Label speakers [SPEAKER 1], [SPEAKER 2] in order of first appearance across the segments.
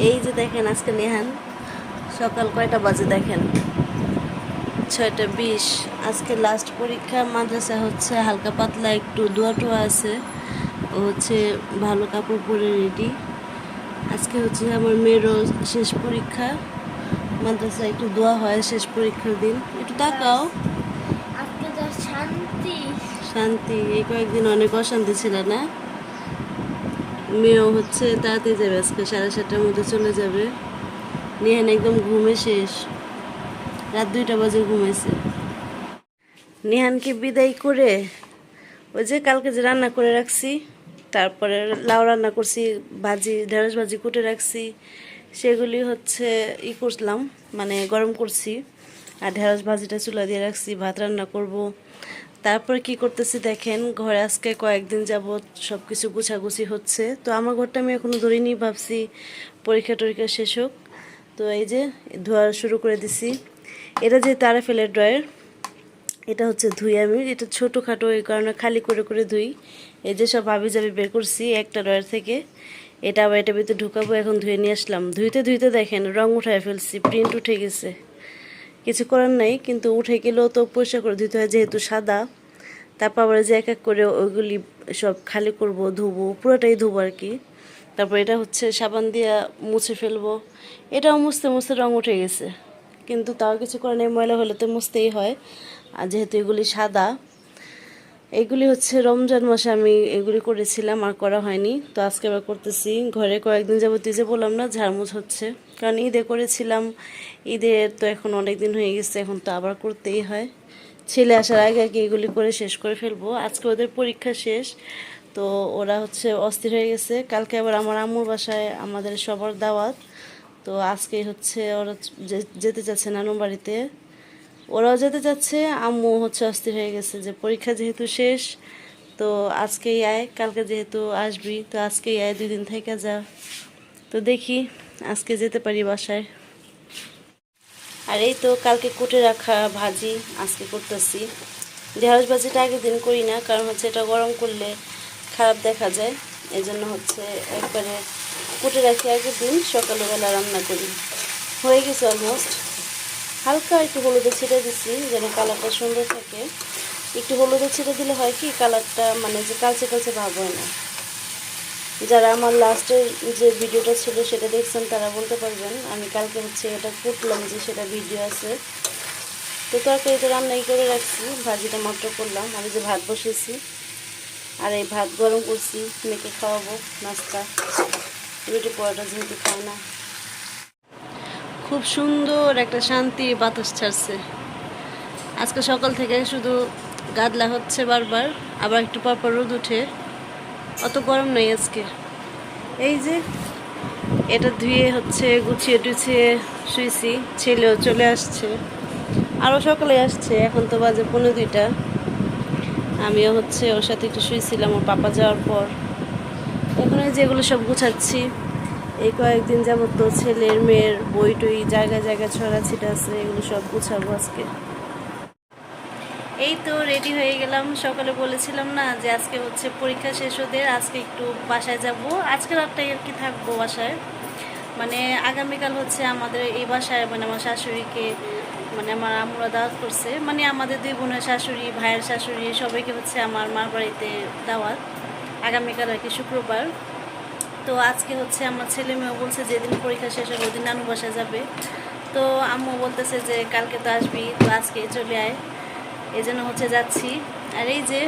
[SPEAKER 1] এই যে দেখেন আজকে নেহান সকাল কয়টা বাজে দেখেন 6:20। আজকে লাস্ট পরীক্ষা, মাদ্রাসা হচ্ছে হালকা পাতলা একটু দোয়া টোয়া আছে, ও হচ্ছে ভালো কাপড় পরে রেডি। আজকে হচ্ছে আমার মেয়েরও শেষ পরীক্ষা, মাদ্রাসা একটু দোয়া হয় শেষ পরীক্ষার দিন। একটু তাকাও,
[SPEAKER 2] আজকে তো শান্তি
[SPEAKER 1] শান্তি। এই কয়েকদিন অনেক অশান্তি ছিল না? মেয়েও হচ্ছে তাড়াতাড়ি যাবে, আজকে 7:30টার মধ্যে চলে যাবে। নেহান একদম ঘুমে শেষ, রাত 2টা বাজে ঘুমাইছে। নেহানকে বিদায় করে ওই যে কালকে যে রান্না করে রাখছি, তারপরে লাউ রান্না করছি, ভাজি ঢেঁড়স ভাজি কুটে রাখছি, সেগুলি হচ্ছে করলাম, মানে গরম করছি। আর ঢেঁড়স ভাজিটা চুলা দিয়ে রাখছি, ভাত রান্না করব। তারপর কি করতেছি দেখেন, ঘরে আজকে কয়েকদিন যাবৎ সব কিছু গুছাগুছি হচ্ছে। তো আমার ঘরটা আমি এখনও ধরিনি, ভাবছি পরীক্ষা টরীক্ষা শেষ হোক। তো এই যে ধোয়া শুরু করে দিছি। এটা যে তারা ফেলের ড্রয়ার, এটা হচ্ছে ধুই আমি, এটা ছোটোখাটো এই কারণে খালি করে করে ধুই। এই যে সব হাবি জাবি বের করছি একটা ড্রয়ার থেকে, এটা আবার এটা ভিতরে ঢুকাবো। এখন ধুয়ে নিয়ে আসলাম, ধুইতে ধুইতে দেখেন রং উঠায় ফেলছি, প্রিন্ট উঠে গেছে। কিছু করার নাই, কিন্তু উঠে গেলেও তো পরিষ্কার করে ধুতে হয় যেহেতু সাদা। তারপর আবার যে এক এক করে ওইগুলি সব খালি করব, ধুবো, পুরোটাই ধুবো আর কি। তারপর এটা হচ্ছে সাবান দিয়ে মুছে ফেলবো। এটাও মুছতে মুছতে রং উঠে গেছে, কিন্তু তাও কিছু করে নেই, ময়লা হলে তো মুছতেই হয়। আর যেহেতু এগুলি সাদা, এগুলি হচ্ছে রমজান মাসে আমি এগুলি করেছিলাম, আর করা হয়নি। তো আজকে আবার করতেছি। ঘরে কয়েকদিন যাবতীয় যে বললাম না ঝাড়মুছ হচ্ছে, কারণ ঈদে করেছিলাম, ঈদের তো এখন অনেক দিন হয়ে গেছে, এখন তো আবার করতেই হয়। ছেলে আসার আগে আগে এগুলি করে শেষ করে ফেলবো। আজকে ওদের পরীক্ষা শেষ, তো ওরা হচ্ছে অস্থির হয়ে গেছে। কালকে আবার আমার আম্মুর বাসায় আমাদের সবার দাওয়াত, তো আজকে হচ্ছে ওরা যেতে চাচ্ছে নানু বাড়িতে। ওরাও যেতে চাচ্ছে, আম্মু হচ্ছে অস্থির হয়ে গেছে যে পরীক্ষা যেহেতু শেষ, তো আজকেই আয়, কালকে যেহেতু আসবি তো আজকেই আয়, 2 দিন থেকে যা। তো দেখি আজকে যেতে পারি বাসায়। আর এই তো কালকে কুটে রাখা ভাজি আজকে করতেছি। ঢেঁড়স ভাজিটা আগের দিন করি না, কারণ হচ্ছে এটা গরম করলে খারাপ দেখা যায়, এই জন্য হচ্ছে একবারে কুটে রাখি আগের দিন, সকালবেলা রান্না করি। হয়ে গেছে অলমোস্ট। হালকা একটু হলুদের ছিটে দিচ্ছি যেন কালারটা সুন্দর থাকে। একটু হলুদের ছিটে দিলে হয় কি, কালারটা মানে যে কালচে কালচে ভাব হয় না। যারা আমার লাস্টের যে ভিডিওটা ছিল সেটা দেখছেন তারা বলতে পারবেন, আমি কালকে হচ্ছে এটা কুটলাম যে সেটা ভিডিও আছে। তো তরকারিটা রান্নাই করে রাখছি, ভাজিটা মাত্র করলাম। আমি যে ভাত বসিয়েছি, আর এই ভাত গরম করছি, মেয়েকে খাওয়াবো নাস্তা, রুটি পরোটা যেহেতু খায় না। খুব সুন্দর একটা শান্তি বাতাস ছাড়ছে আজকে সকাল থেকে, শুধু গাদলা হচ্ছে বারবার, আবার একটু পরপর রোদ উঠে, অত গরম নেই আজকে। এই যে এটা ধুয়ে হচ্ছে গুছিয়ে টুছিয়ে শুয়েছি, ছেলেও চলে আসছে, আরও সকালে আসছে, এখন তো বাজে 1:45। আমিও হচ্ছে ওর সাথে একটু শুয়েছিলাম ওর পাপা যাওয়ার পর। এখন এই যেগুলো সব গুছাচ্ছি, এই কয়েকদিন যাবত তো ছেলের মেয়ের বই টই জায়গায় জায়গায় ছড়া ছিটা আছে, এগুলো সব গুছাবো আজকে। এই তো রেডি হয়ে গেলাম। সকালে বলেছিলাম না যে আজকে হচ্ছে পরীক্ষা শেষ ওদের, আজকে একটু বাসায় যাব, আজকে রাতটাই আর কি থাকবো বাসায়। মানে আগামীকাল হচ্ছে আমাদের এই বাসায়, মানে আমার শাশুড়িকে, মানে আমার আম্মুরা দাওয়াত করছে, মানে আমাদের 2 বোনের শাশুড়ি, ভাইয়ের শাশুড়ি, সবাইকে হচ্ছে আমার মার বাড়িতে দাওয়াত আগামীকাল আর কি, শুক্রবার। তো আজকে হচ্ছে আমার ছেলে মেয়েও বলছে যেদিন পরীক্ষা শেষ হবে ওদিন নানু বাসায় যাবে। তো আম্মু বলতেছে যে কালকে তো আসবি, তো আজকেই চলে আয়, এই জন্য হচ্ছে যাচ্ছি। আর এই যে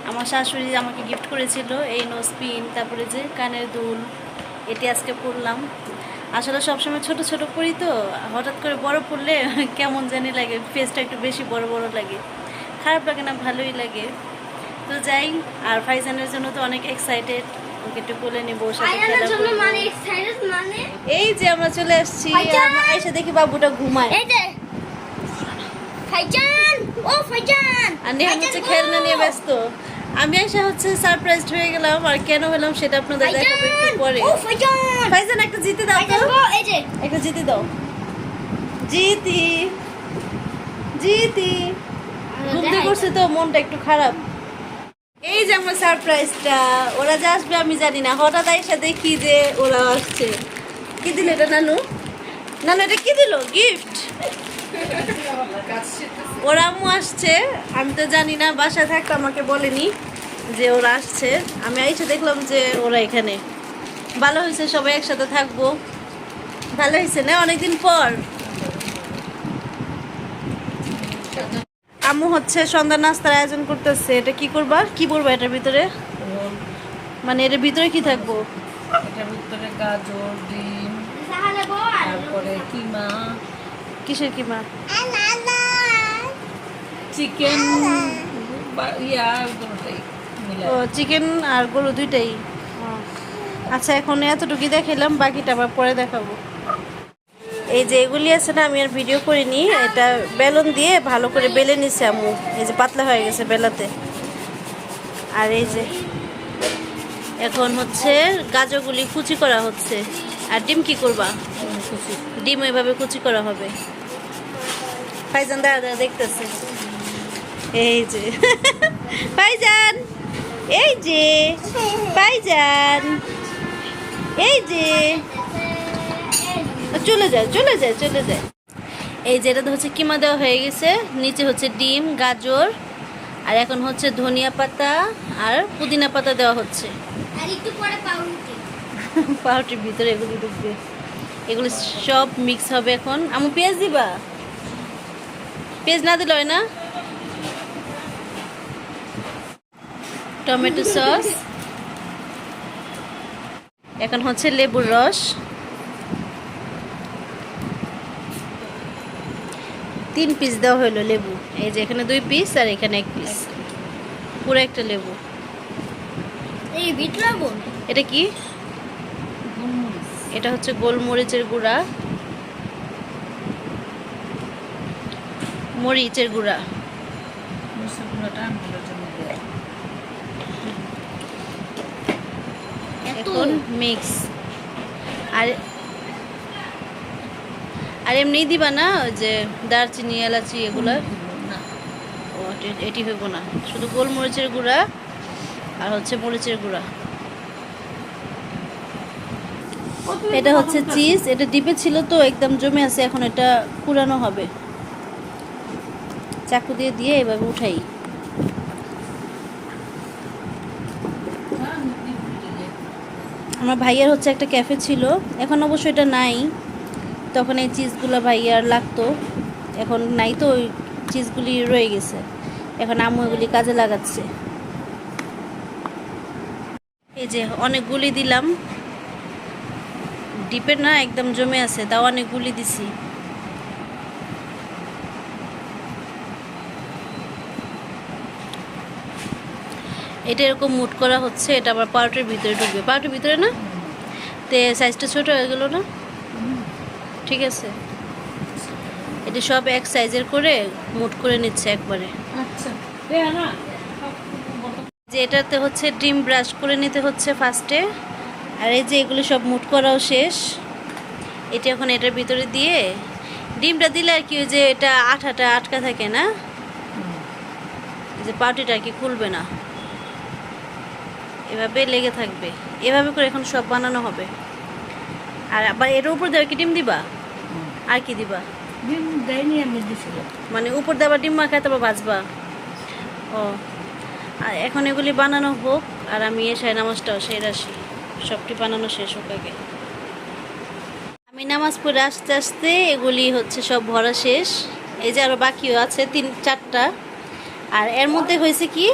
[SPEAKER 1] আমার শাশুড়ি আমাকে গিফট করেছিল এই নোজ পিন, তারপরে যে কানের দুল, এটি আজকে পরলাম। আসলে সবসময় ছোট ছোট পরি, তো হঠাৎ করে বড় পরলে কেমন জানি লাগে, ফেসটা একটু বেশি বড় বড় লাগে, খারাপ লাগে না, ভালোই লাগে। তো যাই, আর ফাইজানের জন্য তো অনেক এক্সাইটেড, ওকে একটু কোলে নিব, ওর সাথে খেলা করব। এই যে আমরা চলে আসছি, এসে দেখি বাবুটা ঘুমায়, আর নেহান হচ্ছে খেলনা নিয়ে ব্যস্ত। আমি এসে হচ্ছে সারপ্রাইজড হয়ে গেলাম, আর কেন হলাম সেটা আপনাদের দেখাবো একটু পরে। ফাইজান একটা জিতে দাও তো, একটা জিতে দাও, জিতি জিতি। ঘুমতে করছে তো মনটা একটু খারাপ। এই যে আমার সারপ্রাইজটা, ওরা যে আসবে আমি জানি না, হঠাৎ এসে দেখি যে ওরা আসছে। কি দিল এটা নানু? নানু এটা কি দিল গিফট? ওর আম্মু আসছে, আমি তো জানি না, বাসায় থাকতে আমাকে বলেনি যে ওরা আসছে। আমি এসে দেখলাম যে ওরা এখানে। ভালো হয়েছে, সবাই একসাথে থাকবো। ভালো হয়েছে না, অনেকদিন পর। আম্মু হচ্ছে সন্ধ্যা নাস্তার আয়োজন করতেছে। এটা কি করবা, কি বলবা এটার ভিতরে?
[SPEAKER 3] রোল,
[SPEAKER 1] মানে এটার ভিতরে কি থাকবো?
[SPEAKER 3] এটার ভিতরে গাজর, ডিম,
[SPEAKER 2] তাহলে বল
[SPEAKER 3] তারপরে কিমা,
[SPEAKER 1] কিসের কিমা?
[SPEAKER 3] চিকেন, দুটোটাই মিলাই।
[SPEAKER 1] ও, চিকেন আর গরু দুইটাই। ও, আচ্ছা, এখন এতটুকুই দেখাইলাম, বাকিটা আবার পরে দেখাবো। এই যে এগুলি আছে না, আমি আর ভিডিও করিনি। এটা বেলুন দিয়ে ভালো করে বেলে নিছে আম্মু। এই যে পাতলা হয়ে গেছে বেলাতে। আর এই যে এখন হচ্ছে গাজরগুলি কুচি করা হচ্ছে। আর ডিম কি করবা?
[SPEAKER 3] খুশি।
[SPEAKER 1] ডিম এভাবে কুচি করা হবে। ফাইজান দাঁড়া দাঁড়া দেখতেছে। এই যে ফাইজান, এই যে ফাইজান, এই যে চলে যায় চলে যায় চলে যায়। এই যে এটা হচ্ছে কিমা দেওয়া হয়ে গেছে, নিচে হচ্ছে ডিম, গাজর, আর এখন হচ্ছে ধনিয়া পাতা আর পুদিনা পাতা দেওয়া হচ্ছে।
[SPEAKER 2] আর একটু পরে পাউরুটি।
[SPEAKER 1] পাউরুটির ভিতরে এগুলো ঢুকবে, এগুলো সব মিক্স হবে এখন। আমু পেঁয়াজ দিবা? পেঁয়াজ না দিলে হয় না। টমেটো সস, এখন হচ্ছে লেবুর রস। 3 পিস দেওয়া হলো লেবু। এই যে এখানে 2 পিস আর এখানে 1 পিস, পুরো একটা লেবু।
[SPEAKER 2] এই বিট লবণ।
[SPEAKER 1] এটা কি?
[SPEAKER 3] গোলমরিচ,
[SPEAKER 1] এটা হচ্ছে গোলমরিচের গুঁড়া, মরিচের গুঁড়া।
[SPEAKER 3] মরিচের গুঁড়োটা আঙুলের জন্য দেয়।
[SPEAKER 1] এখন মিক্স। আর আর এমনি দিবা না ওই যে দারচিনি, এলাচি এগুলো?
[SPEAKER 3] না,
[SPEAKER 1] ও, এটি হইব না, শুধু গোলমরিচের গুঁড়া আর হচ্ছে মরিচের গুঁড়া। এটা হচ্ছে চিজ। এটা ডিপে ছিল তো একদম জমে আছে, এখন এটা কুড়ানো হবে। চাকু দিয়ে দিয়ে এভাবে উঠাই। আমার ভাইয়ার হচ্ছে একটা ক্যাফে ছিল, এখন অবশ্য এটা নাই। তখন এই চিজগুলো ভাইয়ার লাগতো, এখন নাই তো, ওই চিজগুলি রয়ে গেছে। এখন আম্মু এগুলি কাজে লাগাচ্ছে। এই যে অনেকগুলি দিলাম, ডিপের না একদম জমে আছে, তাও অনেকগুলি দিছি। এটা এরকম মুট করা হচ্ছে, এটা আবার পাউরুটির ভিতরে ঢুকবে। পাউরুটির ভিতরে না, তে সাইজটা ছোট হয়ে গেল না? ঠিক আছে, এটা সব এক সাইজের করে মুট করে নিচ্ছে একবারে।
[SPEAKER 3] আচ্ছা, না
[SPEAKER 1] যে এটাতে হচ্ছে ডিম ব্রাশ করে নিতে হচ্ছে ফার্স্টে। আর এই যে এগুলো সব মুট করাও শেষ। এটা এখন এটার ভিতরে দিয়ে, ডিমটা দিলে আর কি ওই যে এটা আঠাটা আটকা থাকে না, এই যে পাউরুটিটা আর কি খুলবে না, এভাবে লেগে থাকবে। এভাবে করে এখন সব বানানো হবে। আর আবার এর উপর দিয়ে আর কি ডিম দিবা? আর কি দিবা?
[SPEAKER 3] ডিম দেয়নি, আমি দিয়েছিলাম।
[SPEAKER 1] মানে উপর দিয়ে আবার ডিম মাখায় তারপর ভাজবা? ও, আর এখন এগুলি বানানো হোক, আর আমি এসে নামাজটাও সেরে আসি। সবটি বানানো শেষ হোক আগে। আমি নামাজ পড়ে আস্তে আস্তে এগুলি হচ্ছে সব ভরা শেষ। এই যে আরও বাকিও আছে 3-4টা। আর এর মধ্যে হয়েছে কি,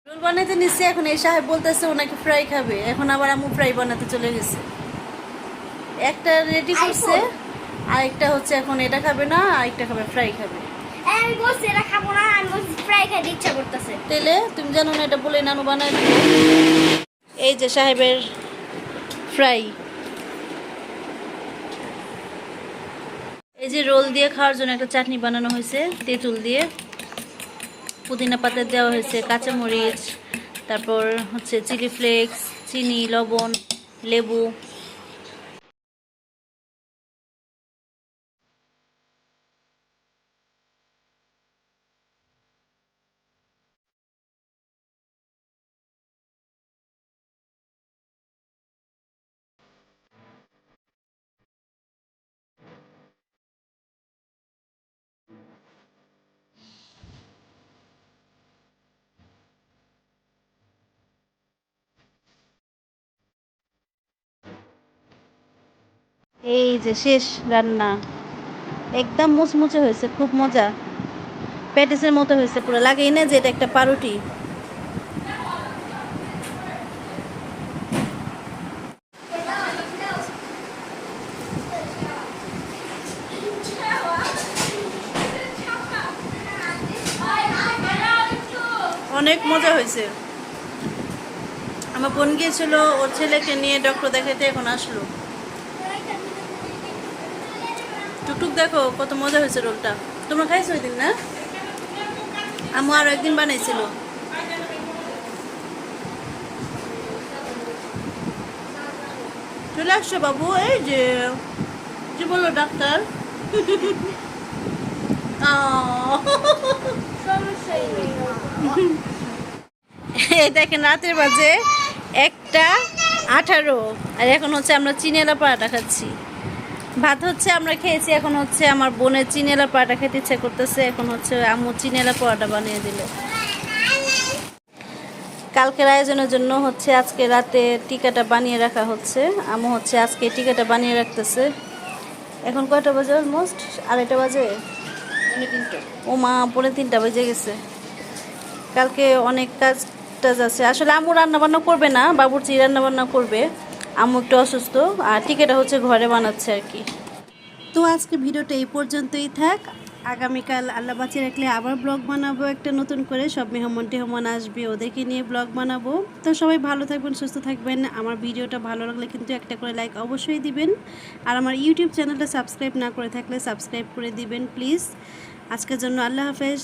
[SPEAKER 1] রোল বানাইতে নিচ্ছে। এখন এই সাহেব বলতেছে ওনাকে ফ্রাই খাবে, এখন আবার আম্মু ফ্রাই বানাতে চলে গেছে। একটা রেডি করছে, আরেকটা হচ্ছে এখন এটা খাবে না, আরেকটা খাবে ফ্রাই খাবে।
[SPEAKER 2] আমি বলছি এটা খাবো না, আমি বলছি ফ্রাই খাইতে ইচ্ছা করতেছে।
[SPEAKER 1] তেলে তুমি জানো না, এটা বলে নানু বানায় দিল। এই যে সাহেবের ফ্রাই। এই যে রোল দিয়ে খাওয়ার জন্য একটা চাটনি বানানো হয়েছে, তেঁতুল দিয়ে, পুদিনা পাতা দেওয়া হয়েছে, কাঁচামরিচ, তারপর হচ্ছে চিলি ফ্লেক্স, চিনি, লবণ, লেবু। এই যে শেষ রান্না, একদম মুচমুচে হয়েছে, খুব মজা, প্যাটিসের মতো হয়েছে পুরো, লাগেই না যে এটা একটা পাউরুটি। অনেক মজা হয়েছে। আমার বোন গিয়েছিল ওর ছেলেকে নিয়ে ডক্টর দেখাতে, এখন আসলো। টুকটুক দেখো কত মজা হয়েছে রোলটা। তোমরা খাইছো ওই দিন না? আম্মু আরো একদিন বানাইছিল। চলে আসছো বাবু, এই যে কি বললো ডাক্তার? এই দেখেন রাতের বাজে 1:18, আর এখন হচ্ছে আমরা চিনেলা পরাটা খাচ্ছি। ভাত হচ্ছে আমরা খেয়েছি, এখন হচ্ছে আমার বোনের চিনেলা পরাটা খেতে ইচ্ছে করতেছে, এখন হচ্ছে আম্মু চিনেলা পরাটা বানিয়ে দিল। কালকের আয়োজনের জন্য হচ্ছে আজকে রাতে টিকাটা বানিয়ে রাখা হচ্ছে। আম্মু হচ্ছে আজকে টিকাটা বানিয়ে রাখতেছে। এখন কয়টা বাজে? অলমোস্ট 2:30 বাজে। ও মা, 2:45 বেজে গেছে। কালকে অনেক কাজ টাজ আছে। আসলে আম্মু রান্নাবান্না করবে না, বাবুর্চি রান্নাবান্না করবে। আম্মু একটু অসুস্থ, আর টিকাটা হচ্ছে ঘরে বানাচ্ছে আর কি। তো আজকে ভিডিওটা এই পর্যন্তই থাক। আগামীকাল আল্লাহ বাঁচিয়ে রাখলে আবার ব্লগ বানাবো একটা নতুন করে। সব মেহমান টেহমান আসবে, ওদেরকে নিয়ে ব্লগ বানাবো। তো সবাই ভালো থাকবেন, সুস্থ থাকবেন। আমার ভিডিওটা ভালো লাগলে কিন্তু একটা করে লাইক অবশ্যই দিবেন। আর আমার ইউটিউব চ্যানেলটা সাবস্ক্রাইব না করে থাকলে সাবস্ক্রাইব করে দিবেন প্লিজ। আজকের জন্য আল্লাহ হাফেজ।